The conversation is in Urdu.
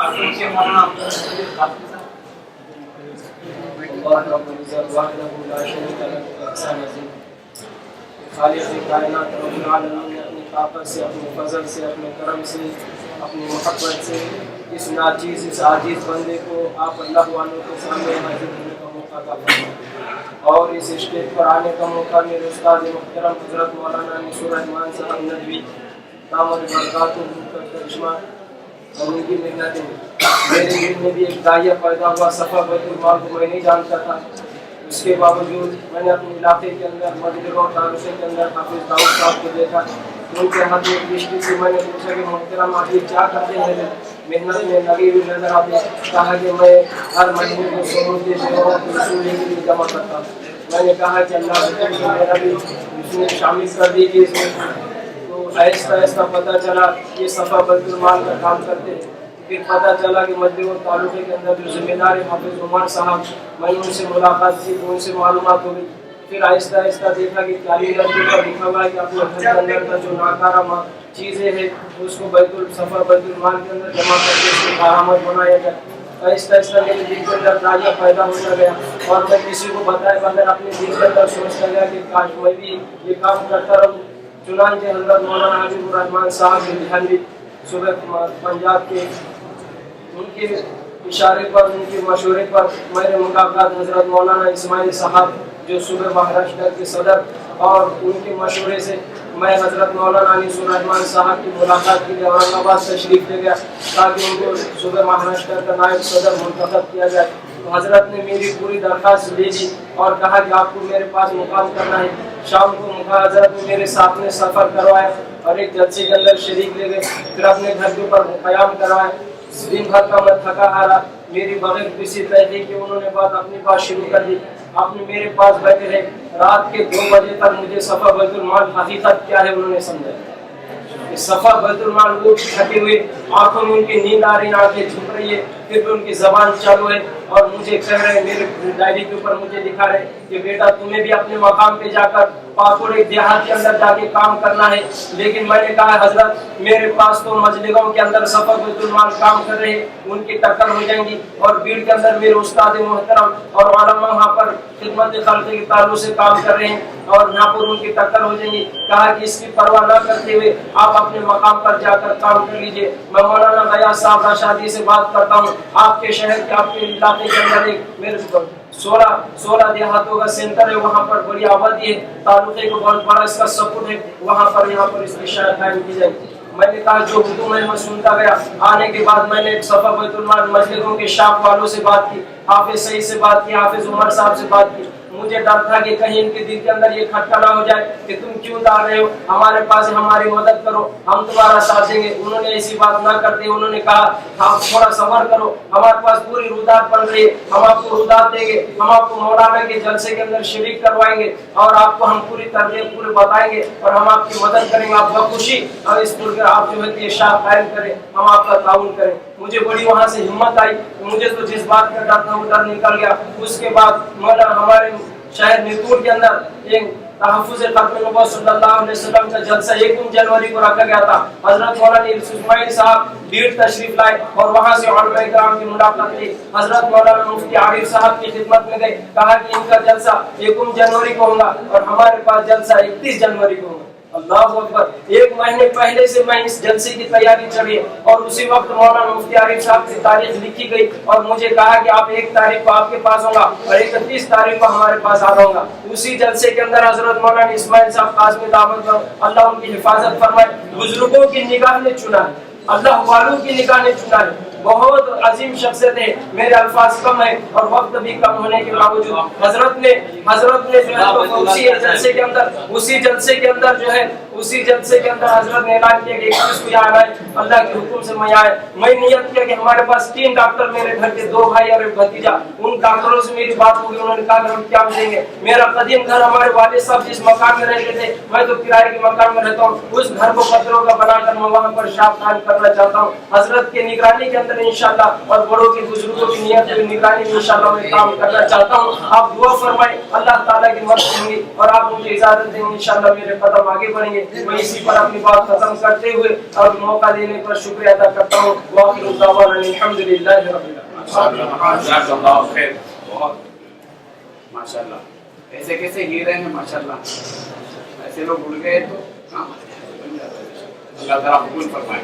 خالق کائنات رب العالمین نے اپنی طاقت سے، اپنے فضل سے، اپنے کرم سے، اپنی محبت سے اس ناچیز، اس عاجز بندے کو آپ اللہ والوں کے سامنے حاضر ہونے کا موقع عطا فرمائیں، اور اس اسٹیج پر آنے کا موقع میرے استاد محترم حضرت مولانا انیس الرحمن صاحب ندوی دامت برکاتہ کا کرشمہ اور ان کی محنتیں۔ میرے دل میں بھی ایک داعیہ پیدا ہوا، صفا بیت المال کو میں نہیں جانتا تھا، اس کے باوجود میں نے اپنے علاقے کے اندر مسجد اور تعلقے کے اندر حافظ داؤد صاحب کو دیکھا، ان کے ہاتھ میں کشتی سے میں نے پوچھا کہ محترم آپ یہ کیا کرتے ہیں؟ محنت میں لگے ہوئے نظر آتے، کہا کہ میں ہر مہینے کو سرور کے دیواروں کو وصول کے لیے جمع کرتا ہوں۔ میں نے کہا کہ اللہ سے میرا بھی اس میں شامل کر دیجیے اس میں۔ تو آہستہ آہستہ پتہ چلا یہ صفا بیت المال کا کام کرتے ہیں۔ پھر پتہ چلا کہ مسجد اور تعلقے کے اندر جو ذمہ دار حافظ عمر صاحب، میں نے ان سے ملاقات کی تو ان سے معلومات ہو گئی۔ پھر آہستہ آہستہ دیکھا کہ کالی لڑکی پر لکھا ہوا ہے کہ اپنے گھر کے اندر کا جو ناکارہ چیزیں ہیں اس کو صفا بیت المال کے اندر جمع کر کے اس کو کارآمد بنایا جائے۔ آہستہ آہستہ میرے دل کے اندر داعیہ پیدا ہوتا گیا، اور میں کسی کو بتائے بغیر اپنے دل کے اندر سوچتا گیا کہ کاش میں بھی یہ کام کرتا رہوں۔ چنانچہ حضرت مولانا حبیب الرحمن صاحب دہلوی صوبہ پنجاب کے، ان کے اشارے پر، ان کے مشورے پر میرے ملاقات حضرت مولانا اسماعیل صاحب جو صوبہ مہاراشٹر کے صدر، اور ان کے مشورے سے میں حضرت مولانا انیس الرحمن صاحب کی ملاقات کے لیے اورنگ آباد تشریف لے گیا تاکہ ان کو صوبہ مہاراشٹر کا نائب صدر منتخب کیا جائے۔ تو حضرت نے میری پوری درخواست لے لی اور کہا کہ آپ کو میرے پاس مقام کرنا ہے۔ شام کو حضرت نے میرے ساتھ میں سفر کروایا اور ایک جلسے کے اندر شریک لے گئے، پھر اپنے گھر کے اوپر قیام کروایا۔ دن بھر کا میں تھکا ہارا، میری بغیر کسی تحقیق کے انہوں نے اپنی بات شروع کر دی۔ آپ نے میرے پاس بیٹھے رہے، رات کے 2 بجے تک مجھے صفا بیت المال حقیقت کیا ہے انہوں نے سمجھایا۔ صفا بیت المال لوگ تھکے ہوئے، آنکھوں میں ان کی نیند آ رہی، آنکھیں جھک رہی ہے، پھر بھی ان کی زبان چالو ہے اور مجھے کہہ رہے ہیں، میرے ڈائری کے اوپر مجھے دکھا رہے کہ بیٹا تمہیں بھی اپنے مقام پہ جا کر پاکوڑے دیہات کے اندر جا کے کام کرنا ہے۔ لیکن میں نے کہا حضرت میرے پاس تو مجلسوں کے اندر صفا بیت المال کام کر رہے ہیں، ان کی ٹکر ہو جائیں گی، اور بھیڑ کے اندر میرے استاد محترم اور علماء وہاں پر خدمت خلق کے تعلق سے کام کر رہے ہیں اور یہاں پر ان کی ٹکر ہو جائیں گی۔ کہا کہ اس کی پرواہ نہ کرتے ہوئے آپ اپنے مقام پر جا کر کام کر لیجئے۔ میں مولانا غیاث صاحب راشدی سے بات کرتا ہوں، آپ کے شہر کے، آپ کے علاقے کے اندر ایک میرے 16 دیہاتوں کا سینٹر ہے، وہاں پر بڑی آبادی ہے، تعلقے کو بہت بڑا اس کا سپورٹ ہے، وہاں پر یہاں پر اس کی شاید قائم کی جائے۔ میں نے کہا جو حکم ہے میں سنتا گیا۔ آنے کے بعد میں نے صفا بیت المال مسجدوں کے شاپ والوں سے بات کی، حافظ سعید سے بات کی، حافظ عمر صاحب سے بات کی۔ مجھے ڈر تھا کہ کہیں ان کے دل کے اندر یہ کھٹکا نہ ہو جائے کہ تم کیوں لا رہے ہو، ہمارے پاس ہماری مدد کرو، ہم تمہارا ساتھ دیں گے۔ انہوں نے ایسی بات نہ کرتے، انہوں نے کہا آپ تھوڑا صبر کرو، ہمارے پاس پوری رودات بن رہی ہے، ہم آپ کو رودات دیں گے، ہم آپ کو مولانا کے جلسے کے اندر شریک کروائیں گے اور آپ کو ہم پوری تربیت پورے بتائیں گے اور ہم آپ کی مدد کریں گے، آپ بخوشی اور اس پور کے آپ جو ہے یہ شاہ قائم کریں، ہم آپ کا تعاون کریں۔ مجھے بڑی وہاں سے ہمت آئی، مجھے تو جس بات کا ڈر تھا وہ ڈر نکل گیا۔ اس کے بعد مولانا ہمارے شہر نیتور کے اندر ایک تحفظ ختم نبوت صلی اللہ علیہ وسلم کا جلسہ 1 جنوری کو رکھا گیا تھا۔ حضرت مولانا اسماعیل صاحب بھیڑ تشریف لائے اور وہاں سے علماء کرام کی ملاقات لی۔ حضرت مولانا مفتی عارف صاحب کی خدمت میں گئے، کہا کہ ان کا جلسہ 1 جنوری کو ہوگا اور ہمارے پاس جلسہ 31 جنوری کو ہوگا۔ اللہ اکبر! 1 مہینے پہلے سے میں اس جلسے کی تیاری چلی اور اسی وقت مولانا مفتی عارف صاحب کی تاریخ لکھی گئی اور مجھے کہا کہ آپ 1 تاریخ کو آپ کے پاس ہوگا اور 31 تاریخ کو ہمارے پاس آ جاؤں گا۔ اسی جلسے کے اندر حضرت مولانا اسماعیل صاحب قاسمی دامت اللہ ان کی حفاظت فرمائے، بزرگوں کی نگاہ نے چنا ہے، اللہ والوں کی نگاہ نے چنا ہے، بہت عظیم شخصیت ہے۔ میرے الفاظ کم ہے اور وقت بھی کم ہونے کے باوجود حضرت نے جو ہے اسی جلسے کے اندر جو ہے حضرت نے اعلان کیا کہ 21 کو یہاں آئے، اللہ کے حکم سے میں آئے۔ میں نیت کیا کہ ہمارے پاس 3 ڈاکٹر میرے گھر کے 2 بھائی اور ایک بھتیجا، ان ڈاکٹروں سے میری بات ہوگی، انہوں نے کہا کہ ہم کیا دیں گے۔ میرا قدیم گھر ہمارے والد صاحب جس مکان میں رہتے تھے، میں تو کرائے کے مکان میں رہتا ہوں، اس گھر کو پتھروں کا بنا کر میں وہاں پر شاپ قائم کرنا چاہتا ہوں۔ حضرت کی نگرانی کے اندر انشاءاللہ اور بڑوں کے بزرگوں کی نیت کی نگرانی میں انشاءاللہ میں کام کرنا چاہتا ہوں۔ آپ دعا فرمائیں، اللہ تعالیٰ کی مدد کریں گے اور آپ مجھے اجازت دیں گے، انشاءاللہ میرے قدم آگے بڑھیں گے۔ میں اسی پر اپنی بات ختم کرتے ہوئے اور موقع دینے پر شکریہ ادا کرتا ہوں. وآخر دعوانا الحمدللہ رب العالمین. بہت ماشاءاللہ. ایسے کیسے ہیرے ہیں ماشاءاللہ. ایسے لوگ اڑ گئے تو اللہ تعالیٰ قبول فرمائے.